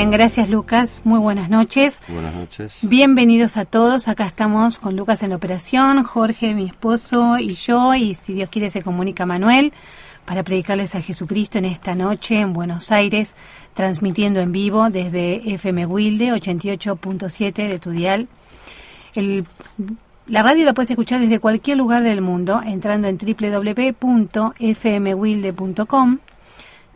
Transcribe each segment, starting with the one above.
bien, gracias Lucas, muy buenas noches. Buenas noches. Bienvenidos a todos, acá estamos con Lucas en la operación, Jorge, mi esposo y yo, y si Dios quiere se comunica Manuel para predicarles a Jesucristo en esta noche en Buenos Aires, transmitiendo en vivo desde FM Wilde 88.7 de tu dial. La radio la puedes escuchar desde cualquier lugar del mundo entrando en www.fmwilde.com,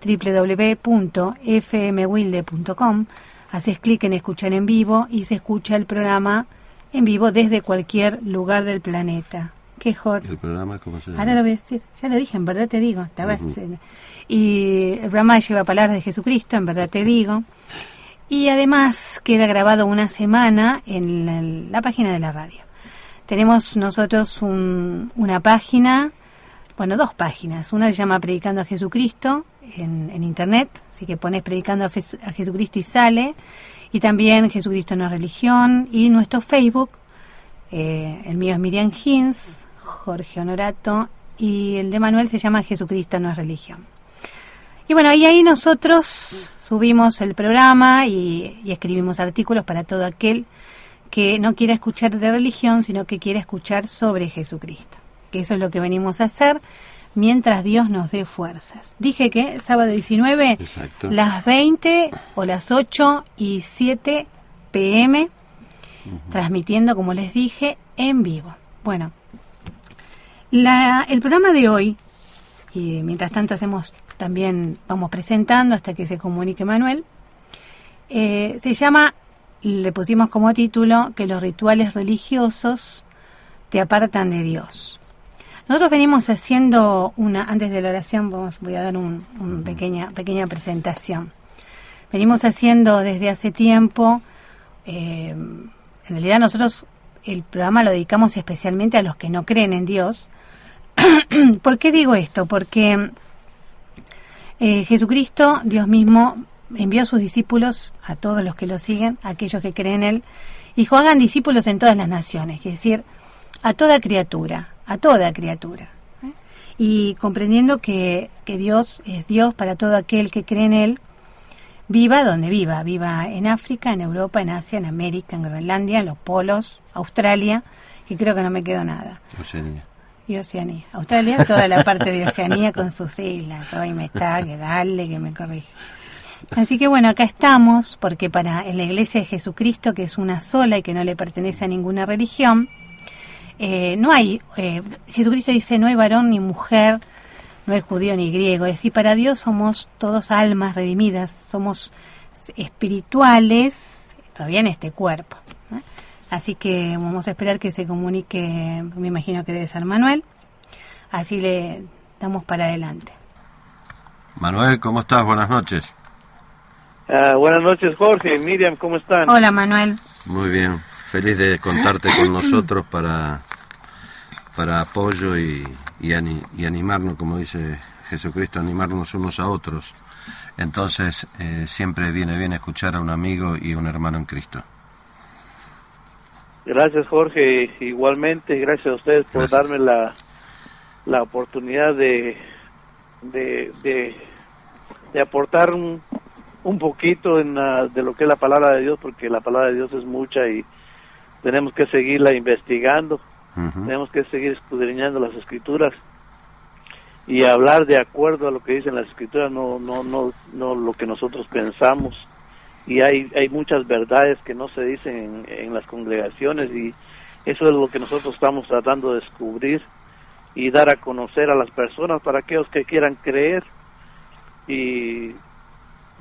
www.fmwilde.com, haces clic en escuchar en vivo y se escucha el programa en vivo desde cualquier lugar del planeta. ¿Qué, Jorge? ¿El programa cómo se llama? Ahora lo voy a decir, ya lo dije, en verdad te digo. Y el programa lleva palabras de Jesucristo, en verdad te digo. Y además queda grabado una semana en la página de la radio. Tenemos nosotros una página, bueno, dos páginas. Una se llama Predicando a Jesucristo en internet, así que pones Predicando a Jesucristo y sale. Y también Jesucristo no es religión. Y nuestro Facebook, el mío es Miriam Hins, Jorge Honorato, y el de Manuel se llama Jesucristo no es religión. Y bueno, y ahí nosotros subimos el programa y escribimos artículos para todo aquel que no quiera escuchar de religión, sino que quiera escuchar sobre Jesucristo. Que eso es lo que venimos a hacer mientras Dios nos dé fuerzas. Dije que sábado 19, exacto, las 20 o las 8:07 p.m., transmitiendo, como les dije, en vivo. Bueno, el programa de hoy, y mientras tanto vamos presentando hasta que se comunique Manuel, se llama, le pusimos como título, que los rituales religiosos te apartan de Dios. Nosotros venimos haciendo antes de la oración voy a dar una pequeña presentación. Venimos haciendo desde hace tiempo, en realidad nosotros el programa lo dedicamos especialmente a los que no creen en Dios. ¿Por qué digo esto? Porque Jesucristo, Dios mismo, envió a sus discípulos, a todos los que lo siguen, a aquellos que creen en Él, dijo, hagan discípulos en todas las naciones, es decir, a toda criatura. Y comprendiendo que Dios es Dios para todo aquel que cree en Él, viva donde viva en África, en Europa, en Asia, en América, en Groenlandia, en los polos, Australia, y creo que no me quedó nada. Oceanía. Y Oceanía. Australia, toda la parte de Oceanía con sus islas, hoy me está, que dale, que me corrige. Así que bueno, acá estamos, porque en la Iglesia de Jesucristo, que es una sola y que no le pertenece a ninguna religión, no hay, Jesucristo dice, no hay varón ni mujer, no hay judío ni griego, es decir, para Dios somos todos almas redimidas, somos espirituales, todavía en este cuerpo. Así que vamos a esperar que se comunique, me imagino que debe ser Manuel, así le damos para adelante. Manuel, ¿cómo estás? Buenas noches. Buenas noches, Jorge, Miriam, ¿cómo están? Hola, Manuel. Muy bien, feliz de contarte con nosotros para apoyo y animarnos, como dice Jesucristo, animarnos unos a otros. Entonces, siempre viene bien escuchar a un amigo y un hermano en Cristo. Gracias, Jorge, igualmente, gracias a ustedes por darme la oportunidad de aportar un poquito de lo que es la palabra de Dios, porque la palabra de Dios es mucha y tenemos que seguirla investigando, tenemos que seguir escudriñando las Escrituras y hablar de acuerdo a lo que dicen las Escrituras, no lo que nosotros pensamos. Y hay muchas verdades que no se dicen en las congregaciones, y eso es lo que nosotros estamos tratando de descubrir y dar a conocer a las personas para aquellos que quieran creer. Y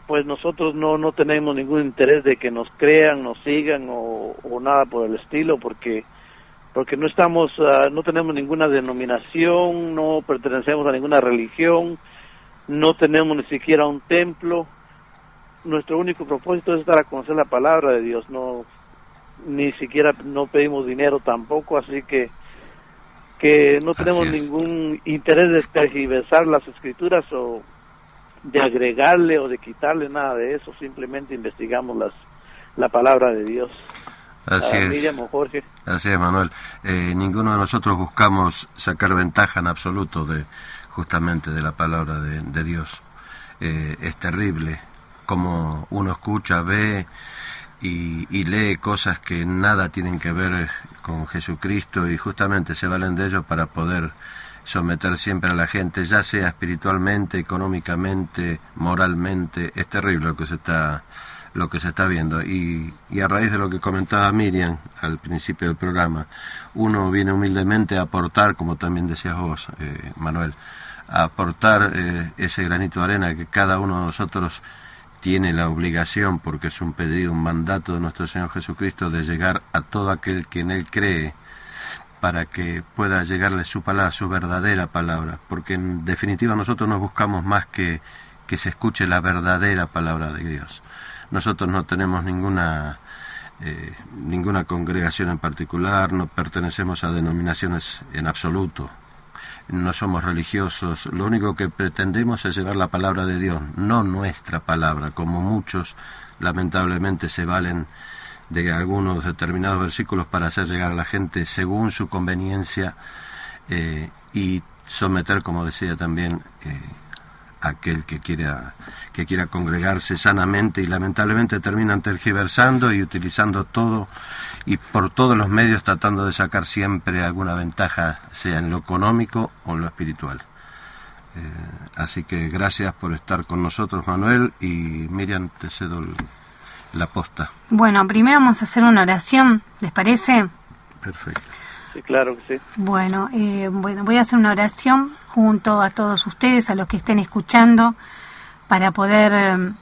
pues nosotros no tenemos ningún interés de que nos crean, nos sigan o nada por el estilo, porque no estamos, no tenemos ninguna denominación, no pertenecemos a ninguna religión, no tenemos ni siquiera un templo. Nuestro único propósito es dar a conocer la palabra de Dios, ni siquiera no pedimos dinero tampoco, así que no tenemos ningún interés de tergiversar las Escrituras o de agregarle o de quitarle nada de eso, simplemente investigamos la palabra de Dios. Así es. Miriam o Jorge. Así es, Manuel. Ninguno de nosotros buscamos sacar ventaja en absoluto justamente de la palabra de Dios. Es terrible como uno escucha, ve y lee cosas que nada tienen que ver con Jesucristo, y justamente se valen de ellos para poder someter siempre a la gente, ya sea espiritualmente, económicamente, moralmente. Es terrible lo que se está viendo, y a raíz de lo que comentaba Miriam al principio del programa, uno viene humildemente a aportar, como también decías vos, Manuel, a aportar ese granito de arena que cada uno de nosotros tiene la obligación, porque es un pedido, un mandato de nuestro Señor Jesucristo, de llegar a todo aquel que en Él cree, para que pueda llegarle su palabra, su verdadera palabra, porque en definitiva nosotros no buscamos más que se escuche la verdadera palabra de Dios. Nosotros no tenemos ninguna congregación en particular, no pertenecemos a denominaciones en absoluto, no somos religiosos, lo único que pretendemos es llevar la palabra de Dios, no nuestra palabra, como muchos lamentablemente se valen de algunos determinados versículos para hacer llegar a la gente según su conveniencia, y someter, como decía también, a aquel que quiera congregarse sanamente, y lamentablemente terminan tergiversando y utilizando todo y por todos los medios tratando de sacar siempre alguna ventaja, sea en lo económico o en lo espiritual. Así que gracias por estar con nosotros, Manuel, y Miriam, te cedo la posta. Bueno, primero vamos a hacer una oración, ¿les parece? Perfecto. Sí, claro que sí. Bueno, voy a hacer una oración junto a todos ustedes, a los que estén escuchando, para poder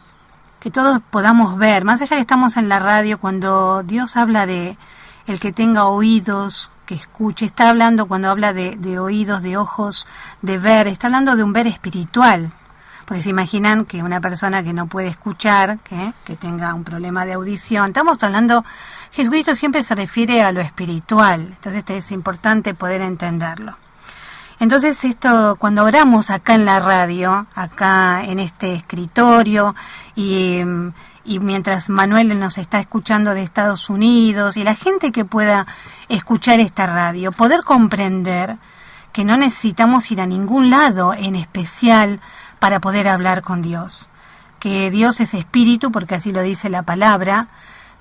que todos podamos ver, más allá que estamos en la radio, cuando Dios habla de el que tenga oídos, que escuche, está hablando, cuando habla de oídos, de ojos, de ver, está hablando de un ver espiritual. Porque se imaginan que una persona que no puede escuchar, que tenga un problema de audición, estamos hablando, Jesucristo siempre se refiere a lo espiritual, entonces es importante poder entenderlo. Entonces esto, cuando oramos acá en la radio, acá en este escritorio, y mientras Manuel nos está escuchando de Estados Unidos, y la gente que pueda escuchar esta radio, poder comprender que no necesitamos ir a ningún lado en especial para poder hablar con Dios, que Dios es espíritu, porque así lo dice la palabra,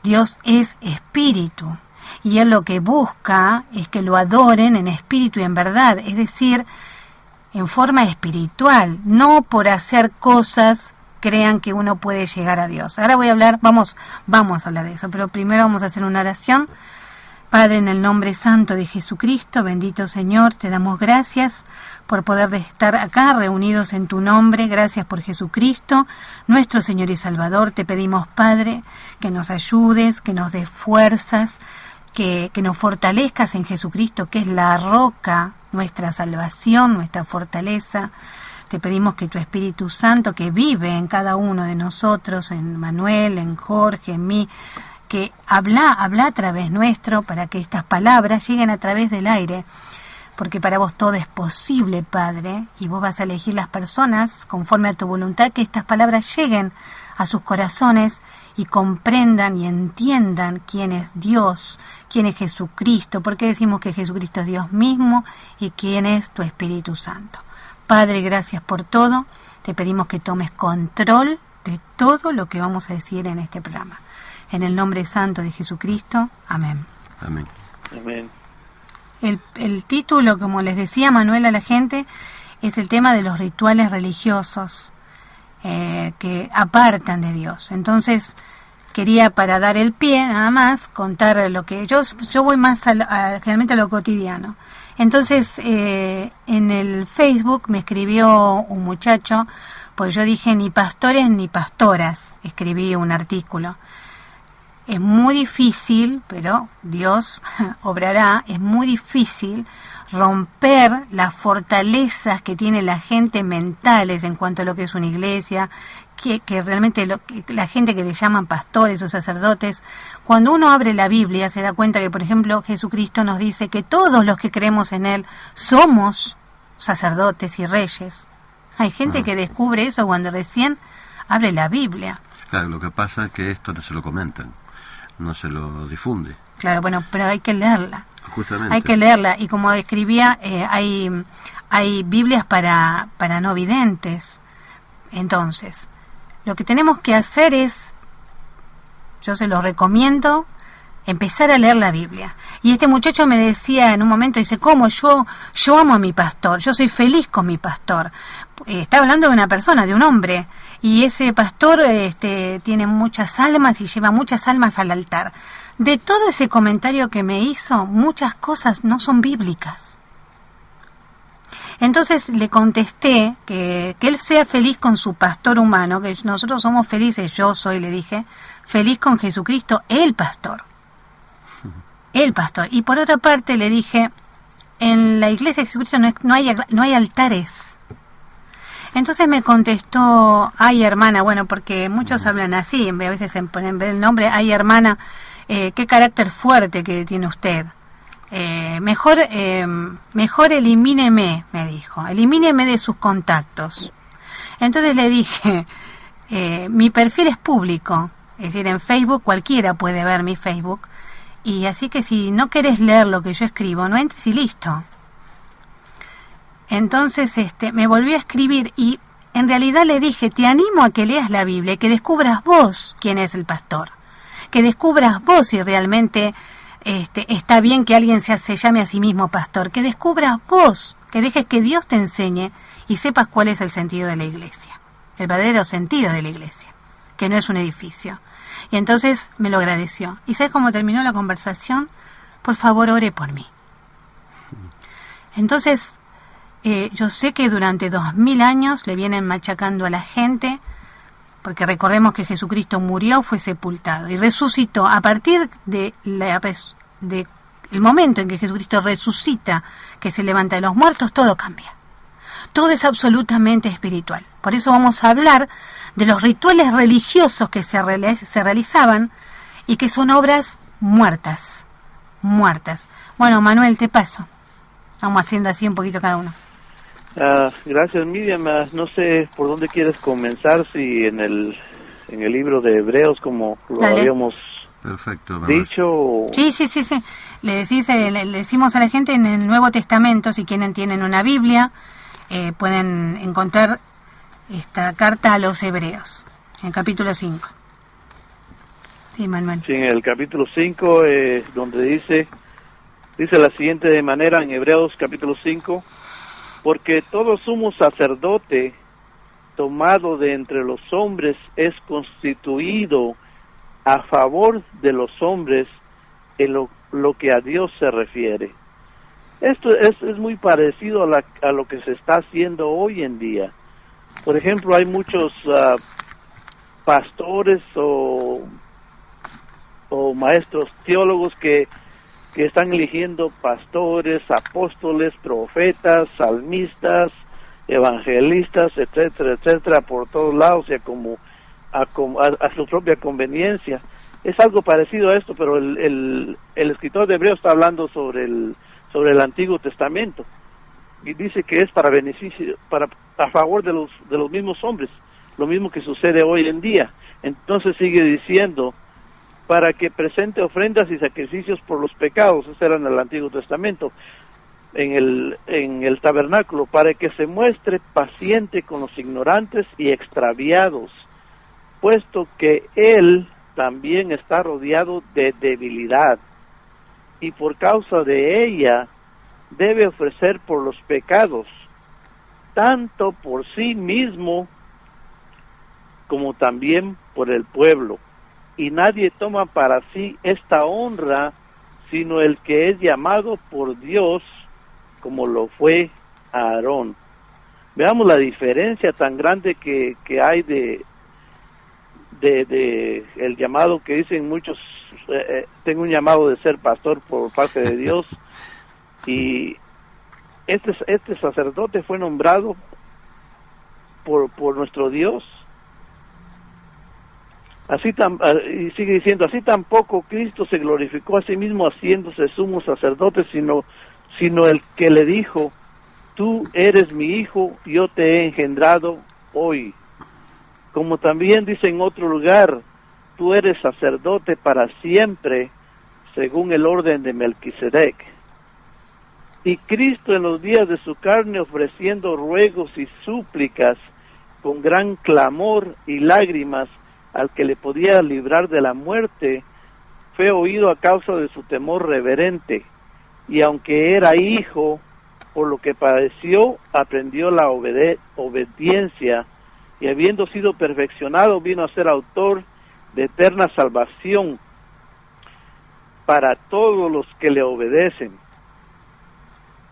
Dios es espíritu, y Él lo que busca es que lo adoren en espíritu y en verdad, es decir, en forma espiritual, no por hacer cosas crean que uno puede llegar a Dios. Ahora voy a hablar, vamos a hablar de eso, pero primero vamos a hacer una oración. Padre, en el nombre santo de Jesucristo, bendito Señor, te damos gracias por poder estar acá reunidos en tu nombre. Gracias por Jesucristo, nuestro Señor y Salvador. Te pedimos, Padre, que nos ayudes, que nos des fuerzas, que nos fortalezcas en Jesucristo, que es la roca, nuestra salvación, nuestra fortaleza. Te pedimos que tu Espíritu Santo, que vive en cada uno de nosotros, en Manuel, en Jorge, en mí, que habla a través nuestro, para que estas palabras lleguen a través del aire, porque para vos todo es posible, Padre, y vos vas a elegir las personas conforme a tu voluntad, que estas palabras lleguen a sus corazones y comprendan y entiendan quién es Dios, quién es Jesucristo, porque decimos que Jesucristo es Dios mismo, y quién es tu Espíritu Santo. Padre, gracias por todo. Te pedimos que tomes control de todo lo que vamos a decir en este programa. En el nombre santo de Jesucristo. Amén. Amén. Amén. El título, como les decía Manuel a la gente, es el tema de los rituales religiosos que apartan de Dios. Entonces, quería, para dar el pie, nada más, contar lo que yo voy más generalmente a lo cotidiano. Entonces, en el Facebook me escribió un muchacho, pues yo dije ni pastores ni pastoras, escribí un artículo. Es muy difícil, pero Dios obrará, es muy difícil romper las fortalezas que tiene la gente mentales en cuanto a lo que es una iglesia, que realmente la gente que le llaman pastores o sacerdotes, cuando uno abre la Biblia se da cuenta que, por ejemplo, Jesucristo nos dice que todos los que creemos en Él somos sacerdotes y reyes. Hay gente que descubre eso cuando recién abre la Biblia. Claro, lo que pasa es que esto no se lo comentan, no se lo difunde. Claro, bueno, pero hay que leerla. Justamente. Hay que leerla, y como escribía, hay Biblias para no videntes. Entonces, Lo que tenemos que hacer es, yo se lo recomiendo, empezar a leer la Biblia. Y este muchacho me decía en un momento, dice, ¿cómo? Yo amo a mi pastor, yo soy feliz con mi pastor. Está hablando de una persona, de un hombre, y ese pastor tiene muchas almas y lleva muchas almas al altar. De todo ese comentario que me hizo, muchas cosas no son bíblicas. Entonces le contesté que él sea feliz con su pastor humano, que nosotros somos felices, yo soy, le dije, feliz con Jesucristo, el pastor. El pastor. Y por otra parte le dije, en la iglesia de Jesucristo no hay altares. Entonces me contestó, ay hermana, bueno, porque muchos hablan así, a veces en vez del nombre, ay hermana, qué carácter fuerte que tiene usted. Mejor elimíneme, me dijo, elimíneme de sus contactos. Entonces le dije, mi perfil es público, es decir, en Facebook cualquiera puede ver mi Facebook, y así que si no querés leer lo que yo escribo, no entres y listo. Entonces me volvió a escribir y en realidad le dije, te animo a que leas la Biblia y que descubras vos quién es el pastor, que descubras vos si realmente está bien que alguien se llame a sí mismo pastor, que descubras vos, que dejes que Dios te enseñe y sepas cuál es el sentido de la iglesia, el verdadero sentido de la iglesia, que no es un edificio. Y entonces me lo agradeció. ¿Y sabes cómo terminó la conversación? Por favor, ore por mí. Entonces, yo sé que durante 2000 años le vienen machacando a la gente, porque recordemos que Jesucristo murió, fue sepultado y resucitó. A partir de el momento en que Jesucristo resucita, que se levanta de los muertos, todo cambia. Todo es absolutamente espiritual. Por eso vamos a hablar de los rituales religiosos que se realizaban y que son obras muertas. Bueno, Manuel, te paso. Vamos haciendo así un poquito cada uno. Gracias, Miriam. No sé por dónde quieres comenzar, si en el libro de Hebreos, como lo habíamos dicho. Sí. Le decimos a la gente en el Nuevo Testamento, si tienen una Biblia, pueden encontrar esta carta a los Hebreos, en el capítulo 5. Sí, Manuel. Sí, en el capítulo 5, donde dice la siguiente manera, en Hebreos capítulo 5, porque todo sumo sacerdote tomado de entre los hombres es constituido a favor de los hombres en lo que a Dios se refiere. Esto es muy parecido a lo que se está haciendo hoy en día. Por ejemplo, hay muchos pastores o maestros teólogos que están eligiendo pastores, apóstoles, profetas, salmistas, evangelistas, etcétera, por todos lados, y a su propia conveniencia. Es algo parecido a esto, pero el escritor de Hebreos está hablando sobre el Antiguo Testamento, y dice que es para beneficio, a favor de los mismos hombres, lo mismo que sucede hoy en día. Entonces sigue diciendo, para que presente ofrendas y sacrificios por los pecados, eso era en el Antiguo Testamento, en el tabernáculo, para que se muestre paciente con los ignorantes y extraviados, puesto que él también está rodeado de debilidad, y por causa de ella debe ofrecer por los pecados, tanto por sí mismo como también por el pueblo. Y nadie toma para sí esta honra, sino el que es llamado por Dios, como lo fue Aarón. Veamos la diferencia tan grande que hay de el llamado que dicen muchos, tengo un llamado de ser pastor por parte de Dios, y este sacerdote fue nombrado por nuestro Dios. Y sigue diciendo, así tampoco Cristo se glorificó a sí mismo haciéndose sumo sacerdote, sino el que le dijo, tú eres mi hijo, yo te he engendrado hoy. Como también dice en otro lugar, tú eres sacerdote para siempre, según el orden de Melquisedec. Y Cristo en los días de su carne, ofreciendo ruegos y súplicas con gran clamor y lágrimas al que le podía librar de la muerte, fue oído a causa de su temor reverente, y aunque era hijo, por lo que padeció, aprendió la obediencia, y habiendo sido perfeccionado, vino a ser autor de eterna salvación para todos los que le obedecen.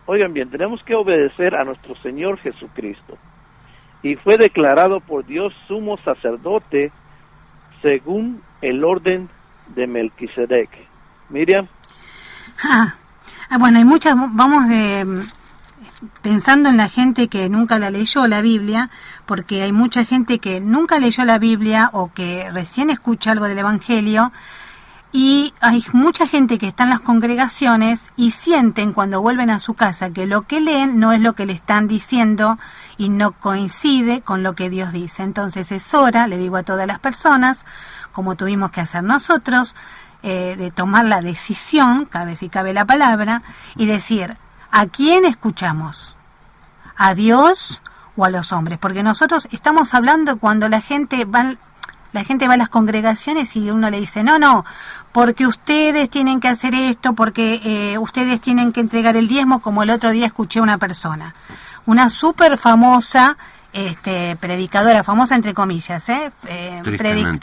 Oigan bien, tenemos que obedecer a nuestro Señor Jesucristo, y fue declarado por Dios sumo sacerdote según el orden de Melquisedec. Miriam. Bueno, hay muchas, pensando en la gente que nunca la leyó la Biblia, porque hay mucha gente que nunca leyó la Biblia o que recién escucha algo del Evangelio, y hay mucha gente que está en las congregaciones y sienten cuando vuelven a su casa que lo que leen no es lo que le están diciendo y no coincide con lo que Dios dice. Entonces es hora, le digo a todas las personas, como tuvimos que hacer nosotros, de tomar la decisión, cabe si cabe la palabra, y decir, ¿a quién escuchamos? ¿A Dios o a los hombres? Porque nosotros estamos hablando cuando la gente va a las congregaciones y uno le dice, no, porque ustedes tienen que hacer esto, porque ustedes tienen que entregar el diezmo, como el otro día escuché a una persona, una súper famosa, predicadora, famosa entre comillas,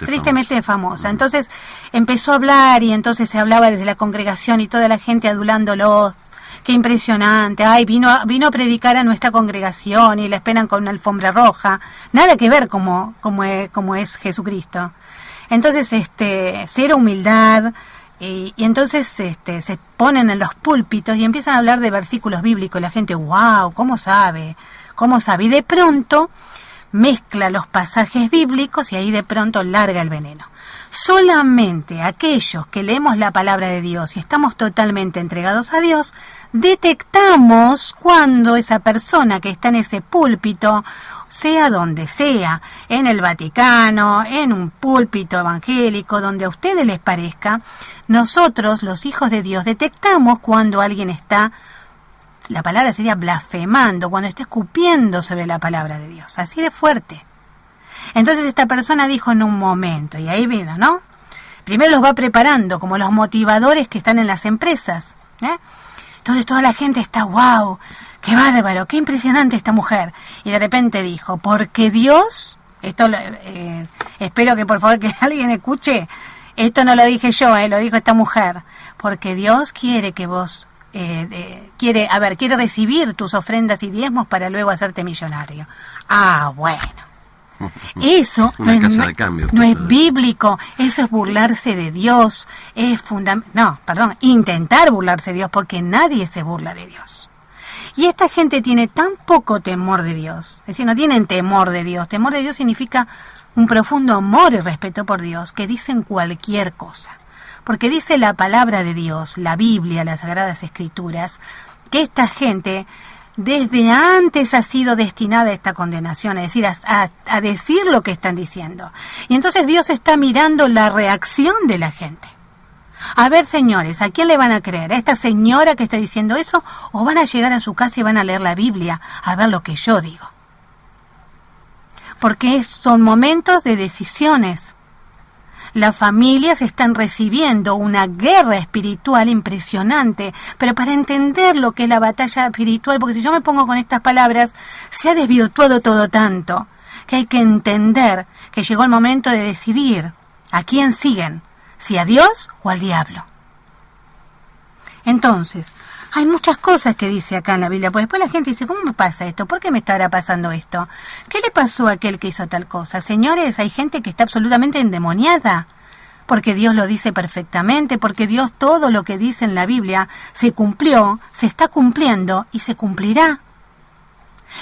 tristemente famosa. Entonces empezó a hablar y entonces se hablaba desde la congregación y toda la gente adulándolo. Qué impresionante, ay, vino a predicar a nuestra congregación y la esperan con una alfombra roja. Nada que ver como es Jesucristo. Entonces, cero humildad, y entonces se ponen en los púlpitos y empiezan a hablar de versículos bíblicos. La gente, wow, ¿cómo sabe? Y de pronto mezcla los pasajes bíblicos y ahí de pronto larga el veneno. Solamente aquellos que leemos la palabra de Dios y estamos totalmente entregados a Dios, detectamos cuando esa persona que está en ese púlpito, sea donde sea, en el Vaticano, en un púlpito evangélico, donde a ustedes les parezca, nosotros, los hijos de Dios, detectamos cuando alguien está, la palabra sería blasfemando, cuando está escupiendo sobre la palabra de Dios, así de fuerte. Entonces esta persona dijo en un momento, y ahí vino, ¿no? Primero los va preparando, como los motivadores que están en las empresas, Entonces toda la gente está, wow, qué bárbaro, qué impresionante esta mujer. Y de repente dijo, porque Dios, espero que por favor que alguien escuche, esto no lo dije yo, lo dijo esta mujer, porque Dios quiere que vos, quiere recibir tus ofrendas y diezmos para luego hacerte millonario. Bueno. Eso no es bíblico, eso es burlarse de Dios, intentar burlarse de Dios, porque nadie se burla de Dios. Y esta gente tiene tan poco temor de Dios, es decir, no tienen temor de Dios. Temor de Dios significa un profundo amor y respeto por Dios, que dicen cualquier cosa. Porque dice la palabra de Dios, la Biblia, las Sagradas Escrituras, que esta gente desde antes ha sido destinada a esta condenación, es decir, a decir lo que están diciendo. Y entonces Dios está mirando la reacción de la gente. A ver, señores, ¿a quién le van a creer? ¿A esta señora que está diciendo eso? ¿O van a llegar a su casa y van a leer la Biblia a ver lo que yo digo? Porque son momentos de decisiones. Las familias están recibiendo una guerra espiritual impresionante, pero para entender lo que es la batalla espiritual, porque si yo me pongo con estas palabras, se ha desvirtuado todo tanto, que hay que entender que llegó el momento de decidir a quién siguen, si a Dios o al diablo. Entonces, hay muchas cosas que dice acá en la Biblia, porque después la gente dice, ¿cómo me pasa esto? ¿Por qué me estará pasando esto? ¿Qué le pasó a aquel que hizo tal cosa? Señores, hay gente que está absolutamente endemoniada, porque Dios lo dice perfectamente, porque Dios todo lo que dice en la Biblia se cumplió, se está cumpliendo y se cumplirá.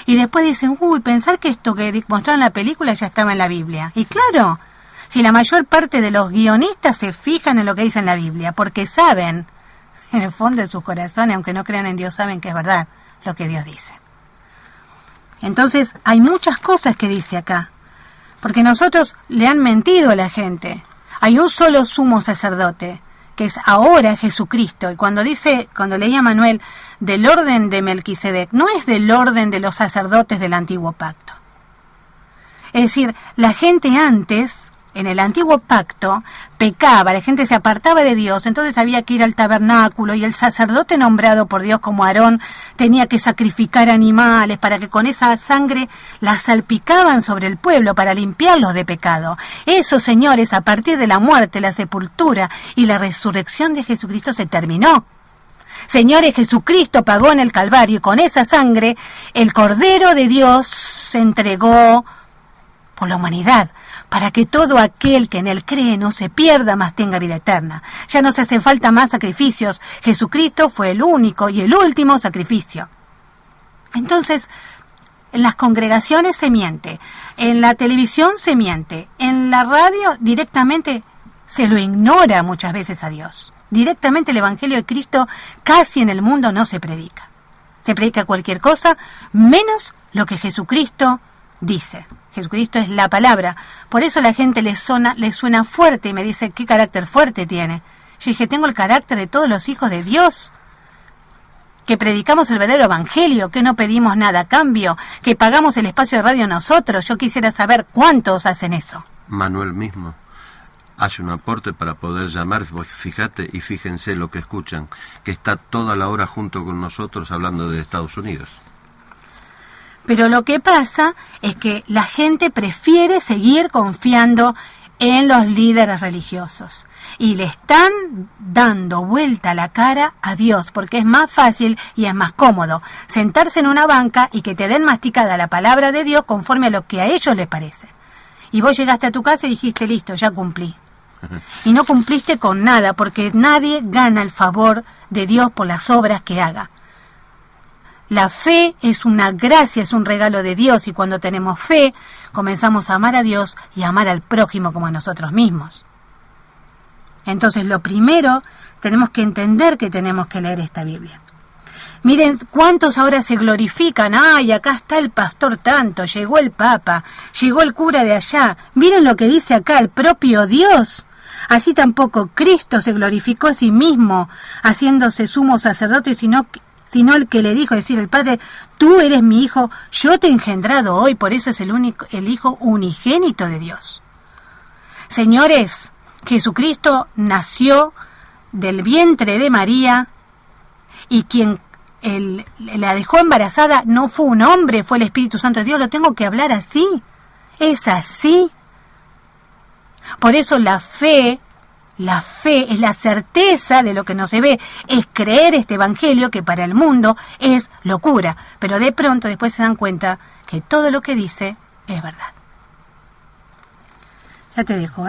Y después dicen, pensar que esto que mostraron en la película ya estaba en la Biblia. Y claro, si la mayor parte de los guionistas se fijan en lo que dice en la Biblia, porque saben, en el fondo de sus corazones, aunque no crean en Dios, saben que es verdad lo que Dios dice. Entonces, hay muchas cosas que dice acá, porque nosotros le han mentido a la gente. Hay un solo sumo sacerdote, que es ahora Jesucristo. Y cuando leía Manuel del orden de Melquisedec, no es del orden de los sacerdotes del Antiguo Pacto. Es decir, la gente antes, en el antiguo pacto, pecaba, la gente se apartaba de Dios, entonces había que ir al tabernáculo y el sacerdote nombrado por Dios como Aarón tenía que sacrificar animales para que con esa sangre la salpicaban sobre el pueblo para limpiarlos de pecado. Eso, señores, a partir de la muerte, la sepultura y la resurrección de Jesucristo se terminó. Señores, Jesucristo pagó en el Calvario y con esa sangre el Cordero de Dios se entregó por la humanidad, para que todo aquel que en él cree no se pierda, mas tenga vida eterna. Ya no se hacen falta más sacrificios. Jesucristo fue el único y el último sacrificio. Entonces, en las congregaciones se miente, en la televisión se miente, en la radio directamente se lo ignora muchas veces a Dios. Directamente el Evangelio de Cristo casi en el mundo no se predica. Se predica cualquier cosa, menos lo que Jesucristo dice. Jesucristo es la palabra. Por eso la gente le suena fuerte y me dice, ¿qué carácter fuerte tiene? Yo dije, tengo el carácter de todos los hijos de Dios, que predicamos el verdadero evangelio, que no pedimos nada a cambio, que pagamos el espacio de radio nosotros. Yo quisiera saber cuántos hacen eso. Manuel mismo hace un aporte para poder llamar, fíjate y fíjense lo que escuchan, que está toda la hora junto con nosotros hablando de Estados Unidos. Pero lo que pasa es que la gente prefiere seguir confiando en los líderes religiosos y le están dando vuelta la cara a Dios, porque es más fácil y es más cómodo sentarse en una banca y que te den masticada la palabra de Dios conforme a lo que a ellos les parece. Y vos llegaste a tu casa y dijiste, listo, ya cumplí. Y no cumpliste con nada, porque nadie gana el favor de Dios por las obras que haga. La fe es una gracia, es un regalo de Dios, y cuando tenemos fe, comenzamos a amar a Dios y a amar al prójimo como a nosotros mismos. Entonces, lo primero, tenemos que entender que tenemos que leer esta Biblia. Miren cuántos ahora se glorifican. ¡Ay, acá está el pastor tanto! Llegó el Papa, llegó el cura de allá. Miren lo que dice acá el propio Dios. Así tampoco Cristo se glorificó a sí mismo, haciéndose sumo sacerdote, sino el que le dijo, es decir, el Padre, tú eres mi hijo, yo te he engendrado hoy, por eso es el Hijo unigénito de Dios. Señores, Jesucristo nació del vientre de María y quien la dejó embarazada no fue un hombre, fue el Espíritu Santo de Dios. Lo tengo que hablar así, es así. Por eso la fe es la certeza de lo que no se ve, es creer este evangelio que para el mundo es locura, pero de pronto después se dan cuenta que todo lo que dice es verdad. Ya te dejo,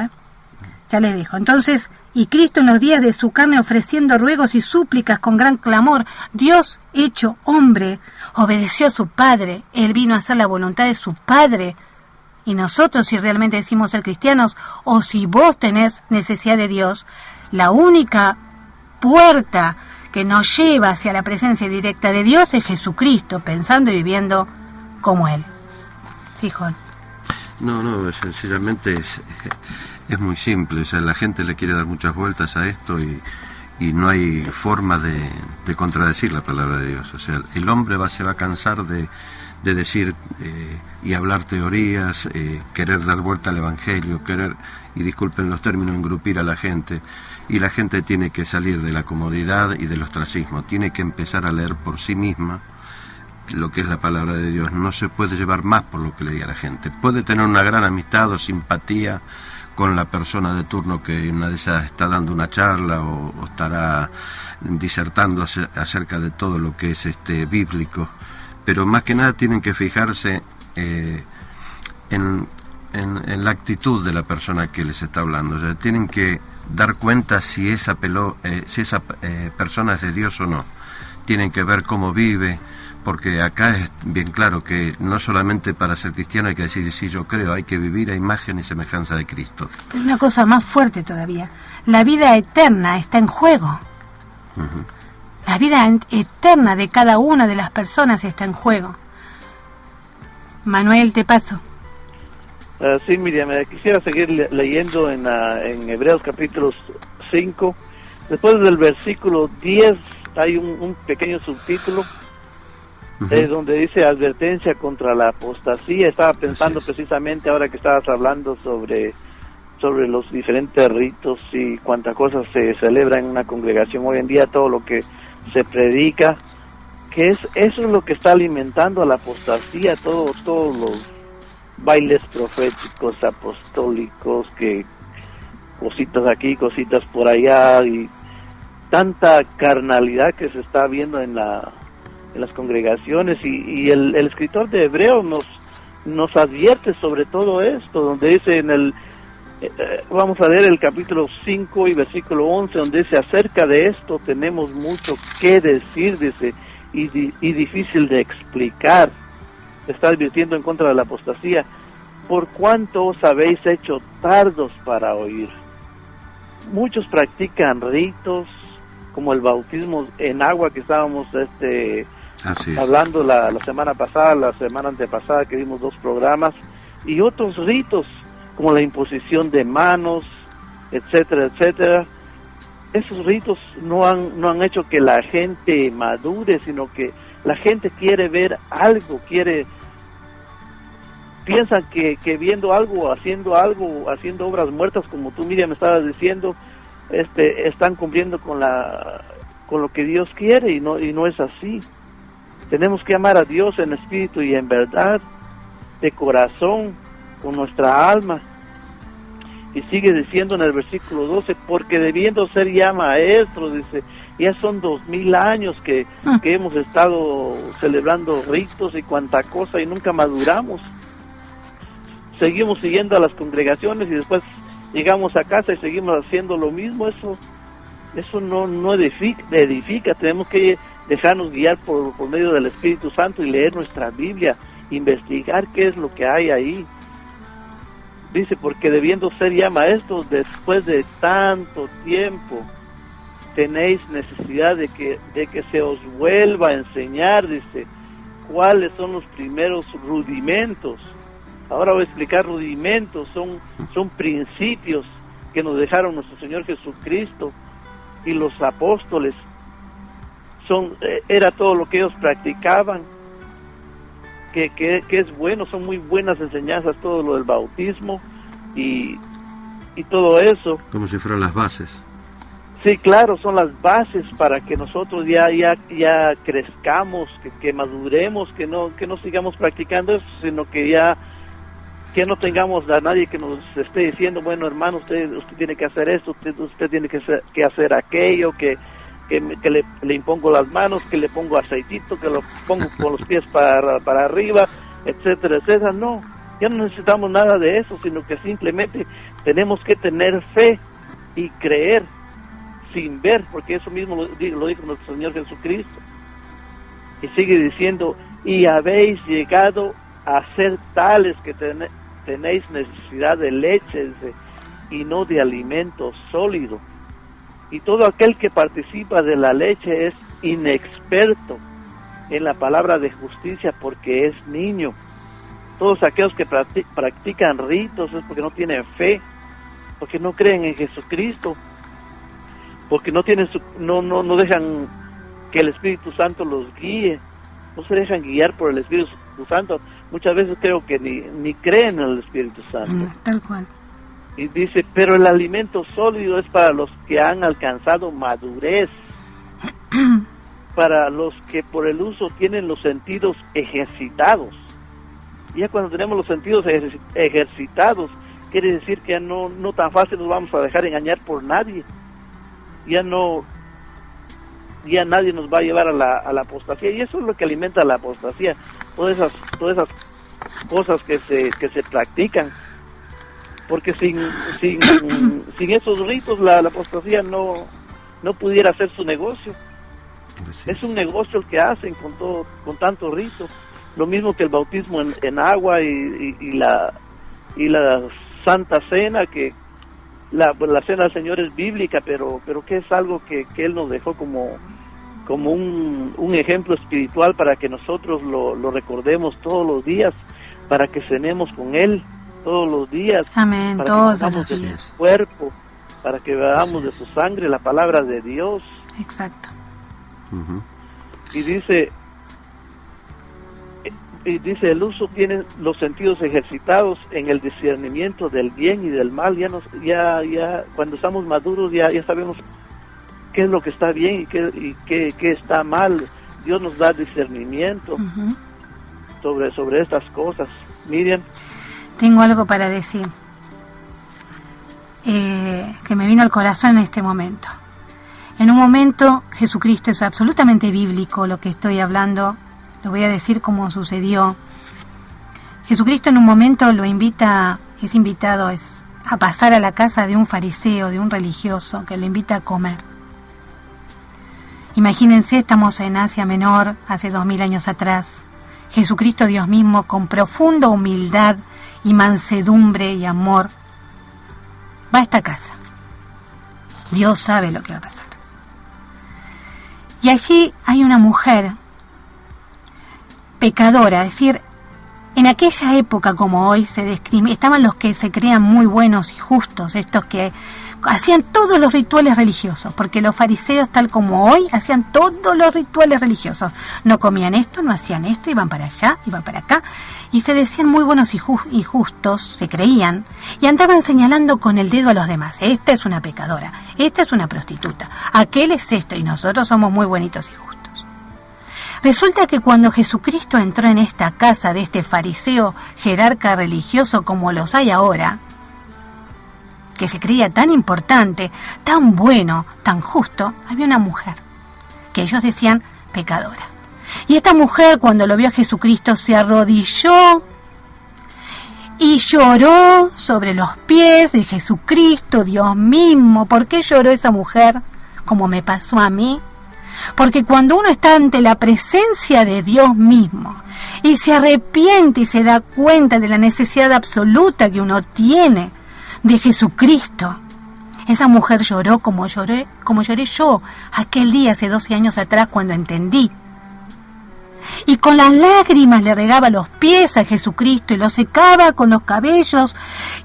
ya les dejo. Entonces, y Cristo en los días de su carne ofreciendo ruegos y súplicas con gran clamor, Dios hecho hombre, obedeció a su Padre, Él vino a hacer la voluntad de su Padre. Y nosotros, si realmente decimos ser cristianos, o si vos tenés necesidad de Dios, la única puerta que nos lleva hacia la presencia directa de Dios es Jesucristo, pensando y viviendo como Él. Sí, Juan. No, sencillamente es muy simple. O sea, la gente le quiere dar muchas vueltas a esto y no hay forma de contradecir la palabra de Dios. O sea, el hombre se va a cansar de decir y hablar teorías, querer dar vuelta al evangelio, querer, y disculpen los términos, engrupir a la gente, y la gente tiene que salir de la comodidad y del ostracismo, tiene que empezar a leer por sí misma lo que es la palabra de Dios. No se puede llevar más por lo que le diga la gente. Puede tener una gran amistad o simpatía con la persona de turno que una de esas está dando una charla o estará disertando acerca de todo lo que es bíblico, pero más que nada tienen que fijarse en la actitud de la persona que les está hablando. O sea, tienen que dar cuenta si esa persona es de Dios o no. Tienen que ver cómo vive, porque acá es bien claro que no solamente para ser cristiano hay que decir sí, yo creo, hay que vivir a imagen y semejanza de Cristo. Pero una cosa más fuerte todavía, la vida eterna está en juego. Uh-huh. La vida eterna de cada una de las personas está en juego. Manuel, te paso. Sí, Miriam, quisiera seguir leyendo en Hebreos capítulo 5. Después del versículo 10 hay un pequeño subtítulo donde dice advertencia contra la apostasía. Estaba pensando precisamente ahora que estabas hablando sobre los diferentes ritos y cuántas cosas se celebra en una congregación hoy en día, todo lo que se predica, que eso es lo que está alimentando a la apostasía, todos los bailes proféticos, apostólicos, que cositas aquí, cositas por allá, y tanta carnalidad que se está viendo en las congregaciones, y el escritor de Hebreos nos advierte sobre todo esto, donde dice vamos a leer el capítulo 5 y versículo 11, donde dice: acerca de esto tenemos mucho que decir, dice, y difícil de explicar. Está advirtiendo en contra de la apostasía. Por cuanto os habéis hecho tardos para oír. Muchos practican ritos, como el bautismo en agua que estábamos hablando la semana pasada, la semana antepasada, que dimos 2 programas, y otros ritos como la imposición de manos, etcétera, etcétera. Esos ritos no han hecho que la gente madure, sino que la gente quiere ver algo, piensan que viendo algo, haciendo obras muertas, como tú, Miriam, me estabas diciendo, están cumpliendo con lo que Dios quiere, y no es así. Tenemos que amar a Dios en espíritu y en verdad, de corazón, con nuestra alma. Y sigue diciendo en el versículo 12, porque debiendo ser ya maestros, dice, ya son 2000 años que hemos estado celebrando ritos y cuanta cosa, y nunca maduramos. Seguimos siguiendo a las congregaciones y después llegamos a casa y seguimos haciendo lo mismo. Eso no edifica. Tenemos que dejarnos guiar por medio del Espíritu Santo y leer nuestra Biblia, investigar qué es lo que hay ahí. Dice, porque debiendo ser ya maestros después de tanto tiempo, tenéis necesidad de que se os vuelva a enseñar, dice, cuáles son los primeros rudimentos. Ahora voy a explicar rudimentos, son principios que nos dejaron nuestro Señor Jesucristo y los apóstoles. Era todo lo que ellos practicaban, que es bueno, son muy buenas enseñanzas, todo lo del bautismo y todo eso. Como si fueran las bases. Sí, claro, son las bases para que nosotros ya crezcamos, que maduremos, que no sigamos practicando eso, sino que no tengamos a nadie que nos esté diciendo, bueno, hermano, usted tiene que hacer esto, usted tiene que hacer aquello, que le impongo las manos, que le pongo aceitito, que lo pongo con los pies para arriba, etcétera, etcétera. No, ya no necesitamos nada de eso, sino que simplemente tenemos que tener fe y creer sin ver, porque eso mismo lo dijo nuestro Señor Jesucristo. Y sigue diciendo, y habéis llegado a ser tales que tenéis necesidad de leche y no de alimento sólido. Y todo aquel que participa de la leche es inexperto en la palabra de justicia, porque es niño. Todos aquellos que practican ritos es porque no tienen fe, porque no creen en Jesucristo, porque no dejan que el Espíritu Santo los guíe, no se dejan guiar por el Espíritu Santo. Muchas veces creo que ni creen en el Espíritu Santo. Tal cual. Y dice, pero el alimento sólido es para los que han alcanzado madurez, para los que por el uso tienen los sentidos ejercitados. Y ya cuando tenemos los sentidos ejercitados, quiere decir que ya no tan fácil nos vamos a dejar engañar por nadie. Ya nadie nos va a llevar a la apostasía, y eso es lo que alimenta la apostasía, todas esas cosas que se practican, porque sin esos ritos la apostasía no pudiera hacer su negocio. Es un negocio el que hacen con tanto rito, lo mismo que el bautismo en agua y la Santa Cena, que la Cena del Señor es bíblica, pero que es algo que Él nos dejó como un ejemplo espiritual para que nosotros lo recordemos todos los días, para que cenemos con Él todos los días. Amén, para todos que los de días. su cuerpo, para que veamos de su sangre la palabra de Dios. Exacto. Y dice, y dice, el uso tiene los sentidos ejercitados en el discernimiento del bien y del mal. Ya cuando estamos maduros ya sabemos qué es lo que está bien y qué está mal. Dios nos da discernimiento sobre estas cosas. Miriam. Tengo algo para decir que me vino al corazón en este momento. En un momento, Jesucristo, es absolutamente bíblico lo que estoy hablando, lo voy a decir como sucedió. Jesucristo en un momento es invitado a pasar a la casa de un fariseo, de un religioso, que lo invita a comer. Imagínense, estamos en Asia Menor, hace 2000 años atrás. Jesucristo, Dios mismo, con profunda humildad y mansedumbre y amor, va a esta casa. Dios sabe lo que va a pasar. Y allí hay una mujer pecadora, es decir, en aquella época como hoy estaban los que se creían muy buenos y justos, estos que hacían todos los rituales religiosos, porque los fariseos, tal como hoy, hacían todos los rituales religiosos. No comían esto, no hacían esto, iban para allá, iban para acá, y se decían muy buenos y justos, se creían, y andaban señalando con el dedo a los demás. Esta es una pecadora, esta es una prostituta, aquel es esto, y nosotros somos muy bonitos y justos. Resulta que cuando Jesucristo entró en esta casa de este fariseo jerarca religioso como los hay ahora, que se creía tan importante, tan bueno, tan justo, había una mujer que ellos decían pecadora. Y esta mujer, cuando lo vio a Jesucristo, se arrodilló y lloró sobre los pies de Jesucristo, Dios mismo. ¿Por qué lloró esa mujer? Como me pasó a mí. Porque cuando uno está ante la presencia de Dios mismo y se arrepiente y se da cuenta de la necesidad absoluta que uno tiene de Jesucristo, esa mujer lloró como lloré yo aquel día hace 12 años atrás cuando entendí. Y con las lágrimas le regaba los pies a Jesucristo y lo secaba con los cabellos.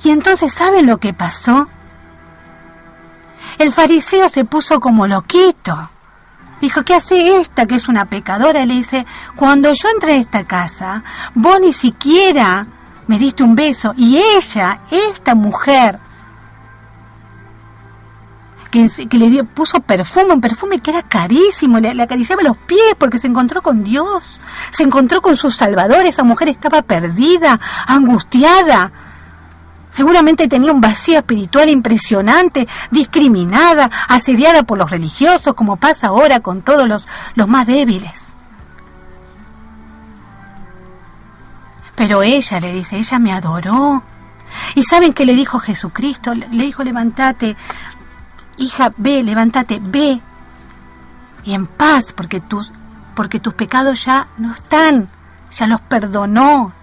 Y entonces, ¿saben lo que pasó? El fariseo se puso como loquito. Dijo, ¿qué hace esta que es una pecadora? Y le dice, cuando yo entré a esta casa, vos ni siquiera me diste un beso. Y ella, esta mujer, que puso perfume, un perfume que era carísimo, le acariciaba los pies porque se encontró con Dios, se encontró con su Salvador. Esa mujer estaba perdida, angustiada. Seguramente tenía un vacío espiritual impresionante, discriminada, asediada por los religiosos, como pasa ahora con todos los más débiles. Pero ella, le dice, ella me adoró. ¿Y saben qué le dijo Jesucristo? Le dijo, levántate, hija, ve, levántate, ve. Y en paz, porque tus pecados ya no están, ya los perdonó.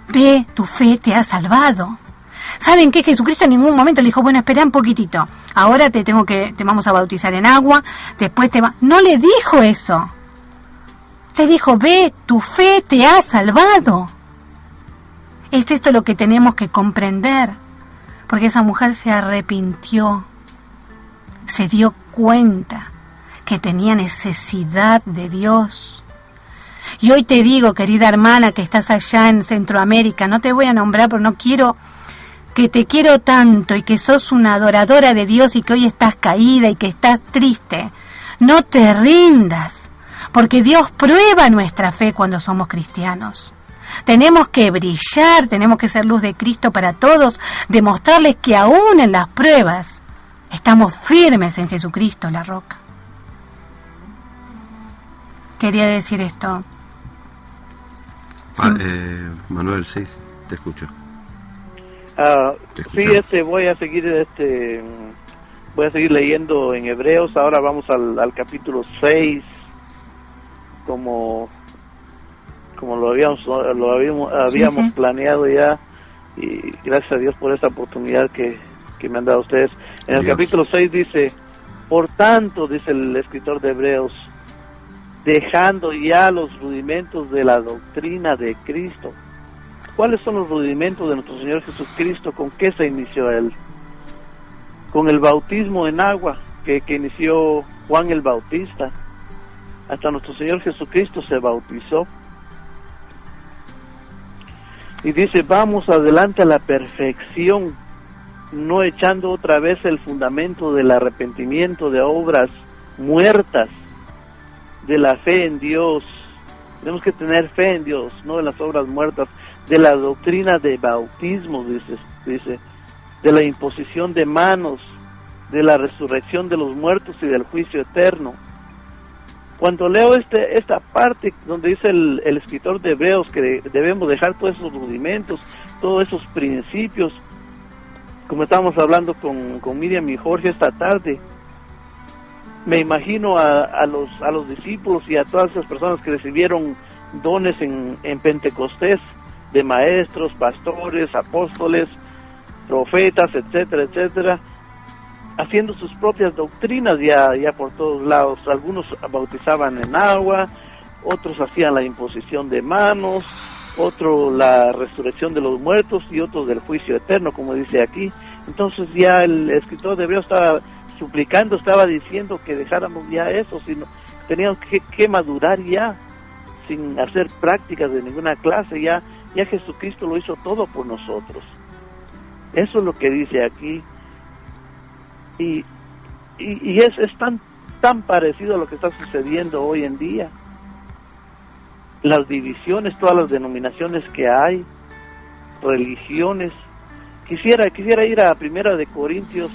Ve, tu fe te ha salvado. ¿Saben qué? Jesucristo en ningún momento le dijo, bueno, espera un poquitito, ahora te vamos a bautizar en agua, después No le dijo eso. Le dijo, ve, tu fe te ha salvado. Es esto lo que tenemos que comprender, porque esa mujer se arrepintió, se dio cuenta que tenía necesidad de Dios. Y hoy te digo, querida hermana que estás allá en Centroamérica, no te voy a nombrar porque no quiero, que te quiero tanto y que sos una adoradora de Dios y que hoy estás caída y que estás triste. No te rindas, porque Dios prueba nuestra fe cuando somos cristianos. Tenemos que brillar, tenemos que ser luz de Cristo para todos, demostrarles que aún en las pruebas estamos firmes en Jesucristo, la roca. Quería decir esto. Sí. Manuel, sí, te escucho. Sí, voy a seguir leyendo en Hebreos. Ahora vamos al capítulo 6, como lo habíamos planeado ya, y gracias a Dios por esta oportunidad que me han dado ustedes. En el capítulo 6 dice, por tanto, dice el escritor de Hebreos, dejando ya los rudimentos de la doctrina de Cristo. ¿Cuáles son los rudimentos de nuestro Señor Jesucristo? ¿Con qué se inició Él? Con el bautismo en agua que inició Juan el Bautista. Hasta nuestro Señor Jesucristo se bautizó. Y dice, vamos adelante a la perfección, no echando otra vez el fundamento del arrepentimiento de obras muertas, de la fe en Dios. Tenemos que tener fe en Dios, no en las obras muertas, de la doctrina de bautismo, dice, de la imposición de manos, de la resurrección de los muertos y del juicio eterno. Cuando leo esta parte donde dice el escritor de Hebreos que debemos dejar todos esos rudimentos, todos esos principios, como estábamos hablando con Miriam y Jorge esta tarde, me imagino a los discípulos y a todas esas personas que recibieron dones en Pentecostés, de maestros, pastores, apóstoles, profetas, etcétera, etcétera, haciendo sus propias doctrinas ya por todos lados. Algunos bautizaban en agua, otros hacían la imposición de manos, otros la resurrección de los muertos y otros del juicio eterno, como dice aquí. Entonces ya el escritor de Hebreos estaba suplicando, estaba diciendo que dejáramos ya eso, sino teníamos que madurar ya, sin hacer prácticas de ninguna clase. Ya Jesucristo lo hizo todo por nosotros. Eso es lo que dice aquí. Y es tan parecido a lo que está sucediendo hoy en día. Las divisiones, todas las denominaciones que hay, religiones. Quisiera ir a Primera de Corintios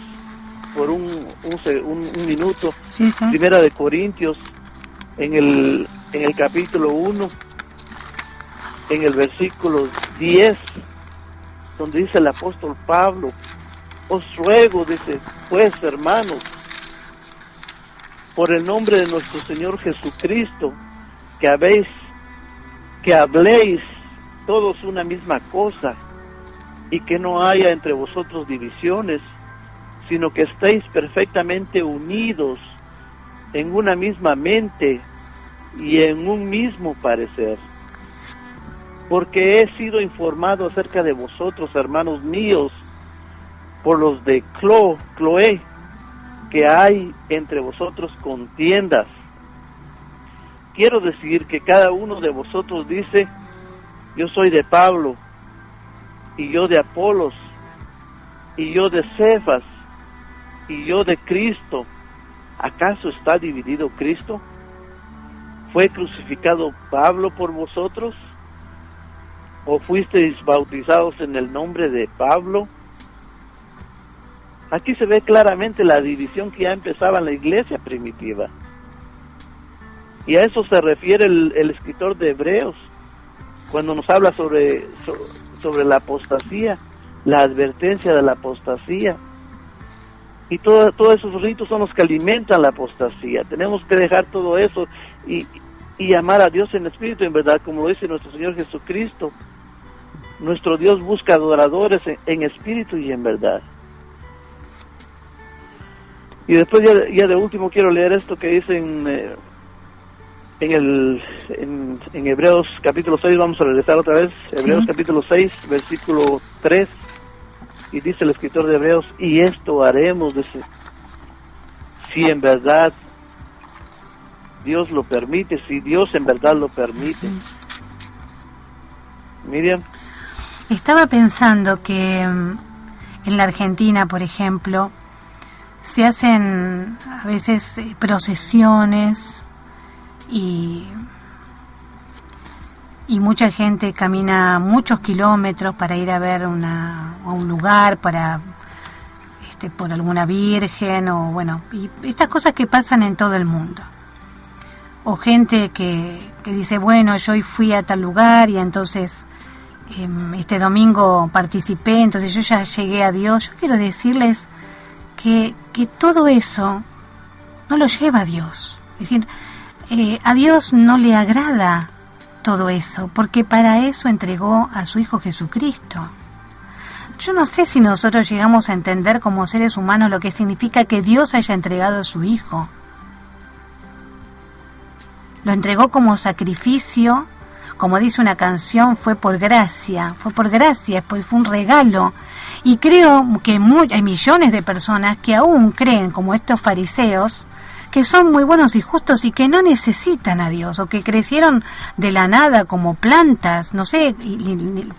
por un minuto. Sí. Primera de Corintios, en el capítulo 1, en el versículo 10, donde dice el apóstol Pablo, os ruego, dice, pues hermanos, por el nombre de nuestro Señor Jesucristo, que habléis todos una misma cosa, y que no haya entre vosotros divisiones, sino que estéis perfectamente unidos en una misma mente y en un mismo parecer. Porque he sido informado acerca de vosotros, hermanos míos, por los de Cloé, que hay entre vosotros contiendas. Quiero decir que cada uno de vosotros dice, yo soy de Pablo, y yo de Apolos, y yo de Cefas, y yo de Cristo. ¿Acaso está dividido Cristo? ¿Fue crucificado Pablo por vosotros? ¿O fuisteis bautizados en el nombre de Pablo? Aquí se ve claramente la división que ya empezaba en la iglesia primitiva. Y a eso se refiere el escritor de Hebreos, cuando nos habla sobre la apostasía, la advertencia de la apostasía. Y todos esos ritos son los que alimentan la apostasía. Tenemos que dejar todo eso y amar a Dios en espíritu, en verdad, como lo dice nuestro Señor Jesucristo. Nuestro Dios busca adoradores en espíritu y en verdad. Y después ya de último quiero leer esto que dice en Hebreos capítulo 6, vamos a regresar otra vez, Hebreos capítulo 6, versículo 3, y dice el escritor de Hebreos, y esto haremos, dice, si en verdad Dios lo permite, si Dios en verdad lo permite. Miriam. Estaba pensando que en la Argentina, por ejemplo, se hacen a veces procesiones y mucha gente camina muchos kilómetros para ir a ver a un lugar, por alguna virgen, o bueno, y estas cosas que pasan en todo el mundo. O gente que dice, bueno, yo hoy fui a tal lugar y entonces este domingo participé, entonces yo ya llegué a Dios. Yo quiero decirles que todo eso no lo lleva a Dios. Es decir, a Dios no le agrada todo eso, porque para eso entregó a su Hijo Jesucristo. Yo no sé si nosotros llegamos a entender como seres humanos lo que significa que Dios haya entregado a su Hijo. Lo entregó como sacrificio, como dice una canción, fue por gracia, pues fue un regalo. Y creo que hay millones de personas que aún creen, como estos fariseos, que son muy buenos y justos y que no necesitan a Dios, o que crecieron de la nada como plantas, no sé,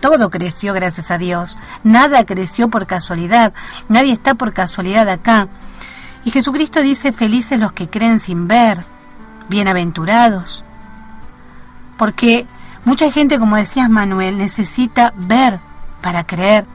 todo creció gracias a Dios, nada creció por casualidad, nadie está por casualidad acá. Y Jesucristo dice: felices los que creen sin ver, bienaventurados. Porque mucha gente, como decías, Manuel, necesita ver para creer.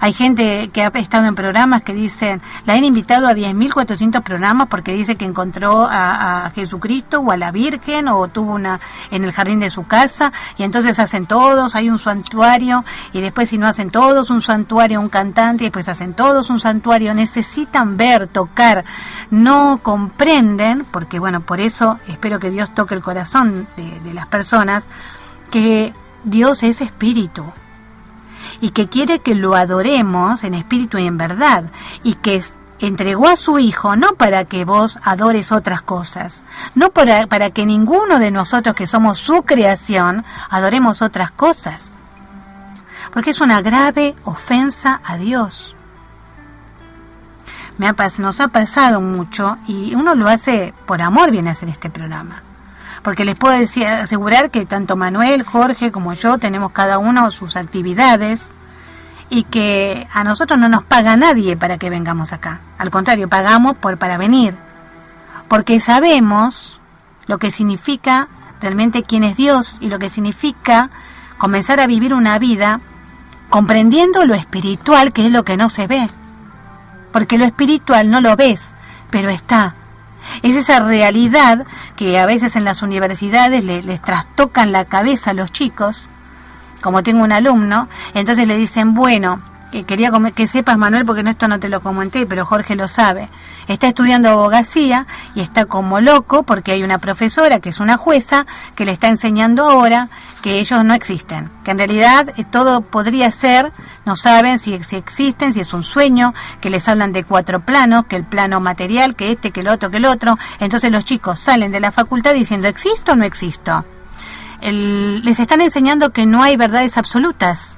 Hay gente que ha estado en programas que dicen, la han invitado a 10.400 programas porque dice que encontró a Jesucristo o a la Virgen, o tuvo una en el jardín de su casa, y entonces hacen todos, hay un santuario, y después si no hacen todos un santuario, un cantante, y después hacen todos un santuario. Necesitan ver, tocar, no comprenden, porque bueno, por eso espero que Dios toque el corazón de las personas, que Dios es espíritu, y que quiere que lo adoremos en espíritu y en verdad, y que entregó a su Hijo no para que vos adores otras cosas, no para que ninguno de nosotros que somos su creación adoremos otras cosas, porque es una grave ofensa a Dios. Nos ha pasado mucho, y uno lo hace por amor, viene a hacer este programa. Porque les puedo asegurar que tanto Manuel, Jorge como yo tenemos cada uno sus actividades, y que a nosotros no nos paga nadie para que vengamos acá. Al contrario, pagamos para venir. Porque sabemos lo que significa realmente quién es Dios, y lo que significa comenzar a vivir una vida comprendiendo lo espiritual, que es lo que no se ve. Porque lo espiritual no lo ves, pero está. Es esa realidad que a veces en las universidades les trastocan la cabeza a los chicos. Como tengo un alumno, entonces le dicen, bueno, quería que sepas, Manuel, porque esto no te lo comenté, pero Jorge lo sabe, está estudiando abogacía y está como loco porque hay una profesora que es una jueza que le está enseñando ahora que ellos no existen, que en realidad todo podría ser, no saben si existen, si es un sueño, que les hablan de 4 planos, que el plano material, que que el otro, entonces los chicos salen de la facultad diciendo, ¿existo o no existo? Les están enseñando que no hay verdades absolutas.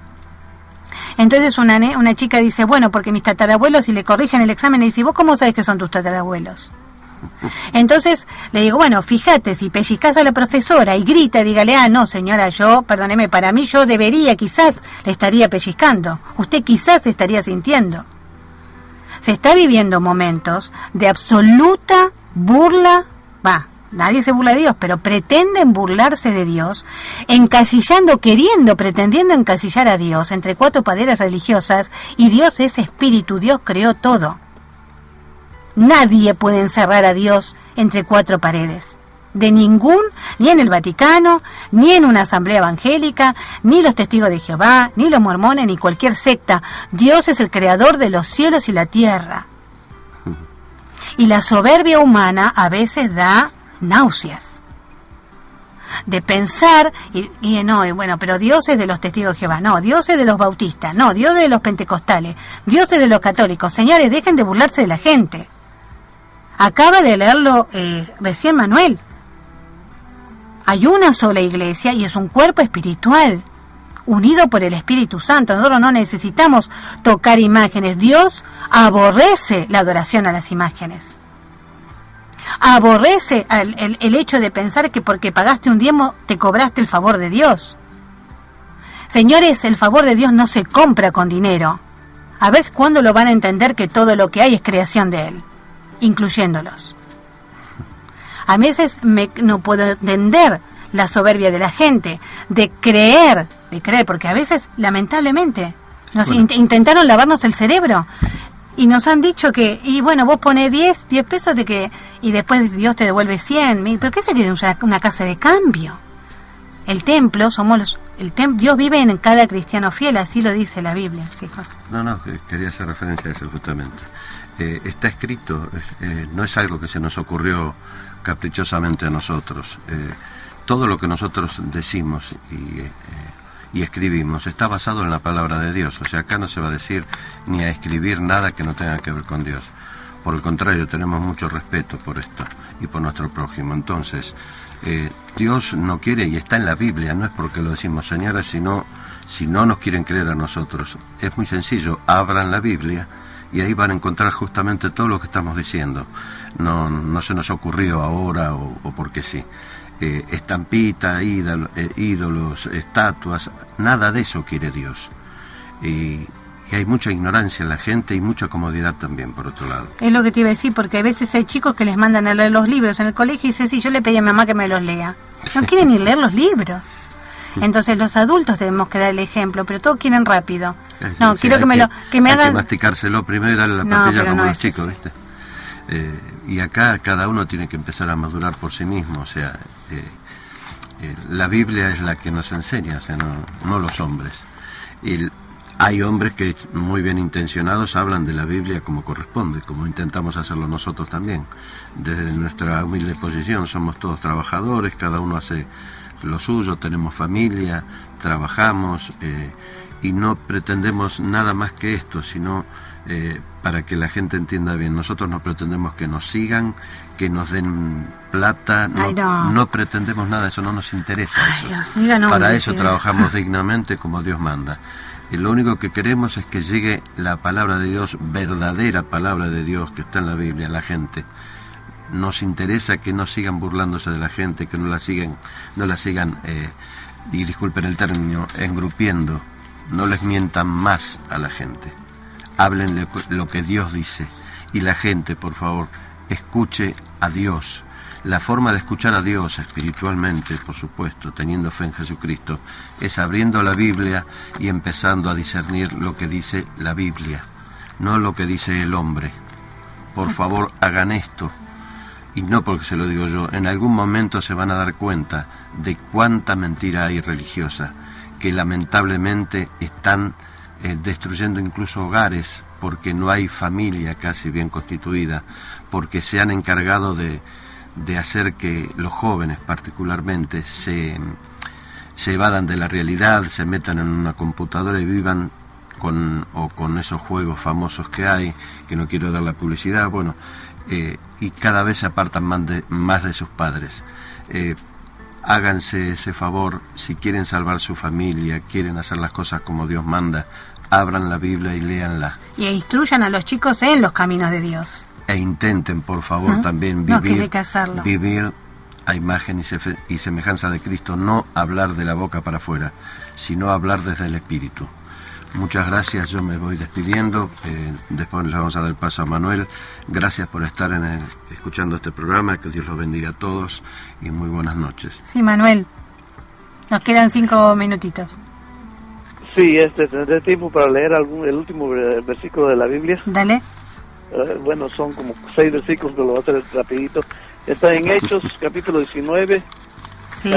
Entonces una chica dice, bueno, porque mis tatarabuelos, si le corrigen el examen, le dice, ¿vos cómo sabes que son tus tatarabuelos? Entonces le digo, bueno, fíjate, si pellizcás a la profesora y grita, dígale, no señora, perdóneme, para mí yo debería, quizás le estaría pellizcando, usted quizás estaría sintiendo. Se está viviendo momentos de absoluta burla, nadie se burla de Dios, pero pretenden burlarse de Dios, pretendiendo encasillar a Dios entre 4 paredes religiosas, y Dios es espíritu, Dios creó todo. Nadie puede encerrar a Dios entre 4 paredes. Ni en el Vaticano, ni en una asamblea evangélica, ni los testigos de Jehová, ni los mormones, ni cualquier secta. Dios es el creador de los cielos y la tierra. Y la soberbia humana a veces da náuseas de pensar pero Dios es de los testigos de Jehová, no, Dios es de los bautistas, no, Dios es de los pentecostales, Dios es de los católicos. Señores, dejen de burlarse de la gente. Acaba de leerlo recién Manuel. Hay una sola iglesia y es un cuerpo espiritual unido por el Espíritu Santo. Nosotros no necesitamos tocar imágenes. Dios aborrece la adoración a las imágenes. Aborrece el hecho de pensar que porque pagaste un diezmo te cobraste el favor de Dios. Señores, el favor de Dios no se compra con dinero. A ver cuándo lo van a entender, que todo lo que hay es creación de Él, incluyéndolos. A veces no puedo entender la soberbia de la gente, de creer, porque a veces, lamentablemente, intentaron lavarnos el cerebro. Y nos han dicho que, vos pones 10 pesos y después Dios te devuelve 100. ¿Pero qué se quiere usar una casa de cambio? El templo, Dios vive en cada cristiano fiel, así lo dice la Biblia. ¿Sí, Jorge? No, quería hacer referencia a eso justamente. Está escrito, no es algo que se nos ocurrió caprichosamente a nosotros. Todo lo que nosotros decimos y escribimos está basado en la palabra de Dios. O sea, acá no se va a decir ni a escribir nada que no tenga que ver con Dios. Por el contrario, tenemos mucho respeto por esto y por nuestro prójimo. Entonces, Dios no quiere, y está en la Biblia, no es porque lo decimos, señora, si no nos quieren creer a nosotros. Es muy sencillo, abran la Biblia y ahí van a encontrar justamente todo lo que estamos diciendo. No se nos ocurrió ahora o porque sí. Estampita, ídolos, estatuas, nada de eso quiere Dios. Y hay mucha ignorancia en la gente y mucha comodidad también, por otro lado. Es lo que te iba a decir, porque a veces hay chicos que les mandan a leer los libros en el colegio y dicen, sí, yo le pedí a mi mamá que me los lea. No quieren ni leer los libros. Entonces los adultos tenemos que dar el ejemplo, pero todos quieren rápido. No, quiero que me hagan... Hay que masticárselo primero y darle la papilla como los chicos, ¿viste? Y acá cada uno tiene que empezar a madurar por sí mismo, o sea, la Biblia es la que nos enseña, o sea, no los hombres. Y hay hombres que muy bien intencionados hablan de la Biblia como corresponde, como intentamos hacerlo nosotros también. Desde nuestra humilde posición somos todos trabajadores, cada uno hace lo suyo, tenemos familia, trabajamos y no pretendemos nada más que esto, sino para que la gente entienda bien. Nosotros no pretendemos que nos sigan, que nos den plata, no pretendemos nada, eso no nos interesa. Para eso trabajamos dignamente como Dios manda. Y lo único que queremos es que llegue la palabra de Dios, verdadera palabra de Dios que está en la Biblia, a la gente. Nos interesa que no sigan burlándose de la gente, que no la sigan, y disculpen el término, engrupiendo. No les mientan más a la gente. Háblenle lo que Dios dice. Y la gente, por favor, escuche a Dios. La forma de escuchar a Dios espiritualmente, por supuesto, teniendo fe en Jesucristo, es abriendo la Biblia y empezando a discernir lo que dice la Biblia, no lo que dice el hombre. Por favor, hagan esto. Y no porque se lo digo yo, en algún momento se van a dar cuenta de cuánta mentira hay religiosa, que lamentablemente están destruyendo incluso hogares, porque no hay familia casi bien constituida, porque se han encargado de hacer que los jóvenes particularmente se evadan de la realidad, se metan en una computadora y vivan con esos juegos famosos que hay, que no quiero dar la publicidad, bueno, y cada vez se apartan más de sus padres. Háganse ese favor, si quieren salvar su familia, quieren hacer las cosas como Dios manda, abran la Biblia y léanla. Y instruyan a los chicos en los caminos de Dios. E intenten, por favor, también vivir a imagen y semejanza de Cristo, no hablar de la boca para afuera, sino hablar desde el Espíritu. Muchas gracias, yo me voy despidiendo, después le vamos a dar paso a Manuel. Gracias por estar escuchando este programa, que Dios los bendiga a todos y muy buenas noches. Sí, Manuel, nos quedan 5 minutitos. Sí, tendré tiempo para leer el último versículo de la Biblia. Dale. Bueno, son como 6 versículos, pero lo voy a hacer rapidito. Está en Hechos, capítulo 19, ¿sí?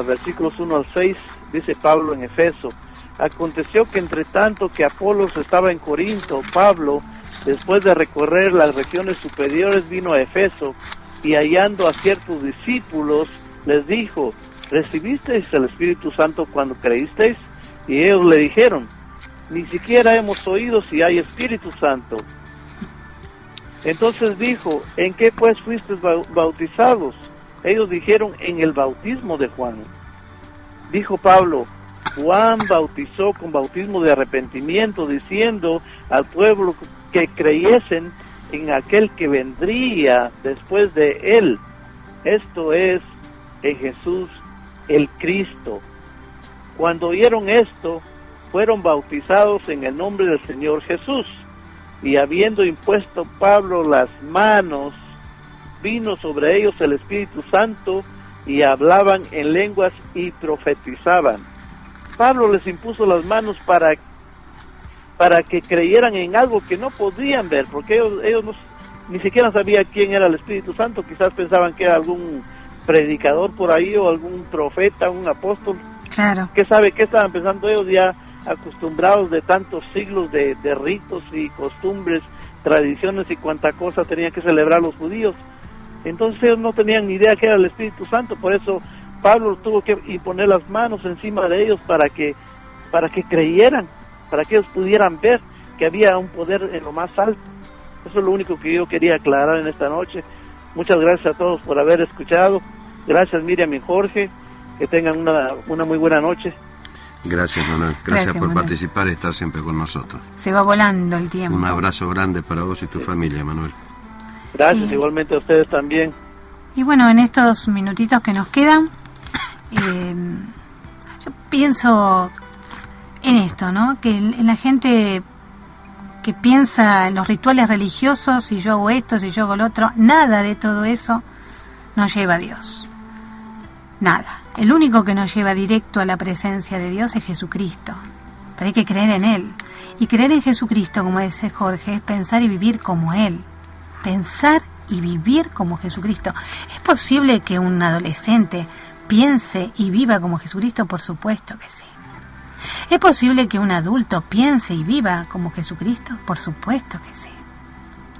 Versículos 1 al 6, dice Pablo en Efeso. Aconteció que entre tanto que Apolos estaba en Corinto, Pablo, después de recorrer las regiones superiores, vino a Efeso, y hallando a ciertos discípulos, les dijo, ¿recibisteis el Espíritu Santo cuando creísteis? Y ellos le dijeron, ni siquiera hemos oído si hay Espíritu Santo. Entonces dijo, ¿en qué pues fuisteis bautizados? Ellos dijeron, en el bautismo de Juan. Dijo Pablo, Juan bautizó con bautismo de arrepentimiento, diciendo al pueblo que creyesen en aquel que vendría después de él, esto es, en Jesús el Cristo. Cuando oyeron esto, fueron bautizados en el nombre del Señor Jesús. Y habiendo impuesto Pablo las manos, vino sobre ellos el Espíritu Santo, y hablaban en lenguas y profetizaban. Pablo les impuso las manos para que creyeran en algo que no podían ver, porque ellos ni siquiera sabían quién era el Espíritu Santo. Quizás pensaban que era algún predicador por ahí, o algún profeta, un apóstol. Claro. ¿Qué sabe qué estaban pensando ellos, ya acostumbrados de tantos siglos de ritos y costumbres, tradiciones y cuánta cosa tenían que celebrar los judíos? Entonces ellos no tenían ni idea que era el Espíritu Santo. Por eso Pablo tuvo que imponer las manos encima de ellos para que creyeran, para que ellos pudieran ver que había un poder en lo más alto. Eso es lo único que yo quería aclarar en esta noche. Muchas gracias a todos por haber escuchado. Gracias, Miriam y Jorge. Que tengan una muy buena noche. Gracias, Manuel. Gracias por participar y estar siempre con nosotros. Se va volando el tiempo. Un abrazo grande para vos y tu familia, Manuel. Gracias, igualmente a ustedes también. Y bueno, en estos minutitos que nos quedan, yo pienso en esto, ¿no? Que en la gente que piensa en los rituales religiosos, si yo hago esto, si yo hago lo otro, nada de todo eso nos lleva a Dios. Nada. El único que nos lleva directo a la presencia de Dios es Jesucristo. Pero hay que creer en Él. Y creer en Jesucristo, como dice Jorge, es pensar y vivir como Él. Pensar y vivir como Jesucristo. ¿Es posible que un adolescente piense y viva como Jesucristo? Por supuesto que sí. ¿Es posible que un adulto piense y viva como Jesucristo? Por supuesto que sí.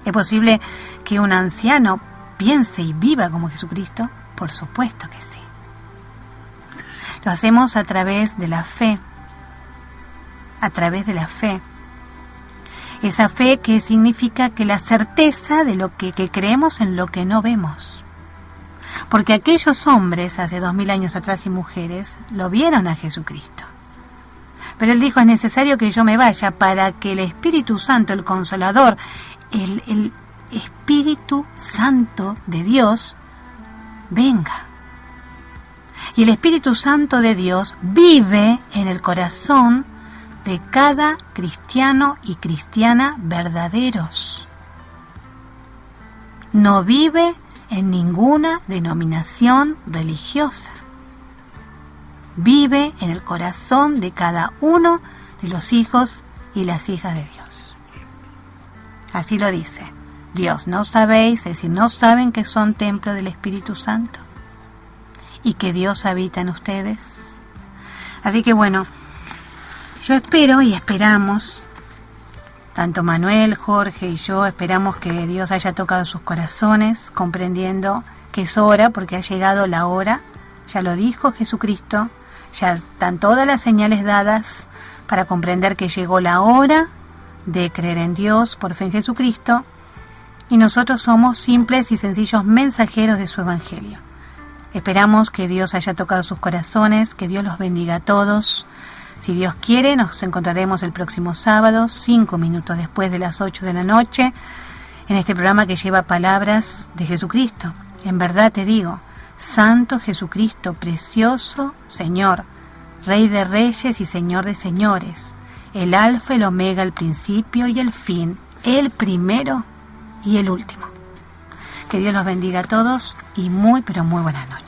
¿Es posible que un anciano piense y viva como Jesucristo? Por supuesto que sí. Lo hacemos a través de la fe. A través de la fe. Esa fe que significa que la certeza de lo que creemos en lo que no vemos. Porque aquellos hombres hace 2000 años atrás y mujeres lo vieron a Jesucristo. Pero Él dijo, es necesario que yo me vaya para que el Espíritu Santo, el Consolador, el Espíritu Santo de Dios, venga. Y el Espíritu Santo de Dios vive en el corazón de cada cristiano y cristiana verdaderos. No vive en ninguna denominación religiosa. Vive en el corazón de cada uno de los hijos y las hijas de Dios. Así lo dice Dios. No sabéis, es decir, no saben que son templo del Espíritu Santo y que Dios habita en ustedes. Así que bueno, yo espero y esperamos, tanto Manuel, Jorge y yo, esperamos que Dios haya tocado sus corazones, comprendiendo que es hora, porque ha llegado la hora, ya lo dijo Jesucristo, ya están todas las señales dadas para comprender que llegó la hora de creer en Dios por fe en Jesucristo, y nosotros somos simples y sencillos mensajeros de su Evangelio. Esperamos que Dios haya tocado sus corazones, que Dios los bendiga a todos. Si Dios quiere, nos encontraremos el próximo sábado, 5 minutos después de las 8 de la noche, en este programa que lleva palabras de Jesucristo. En verdad te digo, Santo Jesucristo, precioso Señor, Rey de reyes y Señor de señores, el Alfa, el Omega, el principio y el fin, el primero y el último. Que Dios los bendiga a todos y muy, pero muy buenas noches.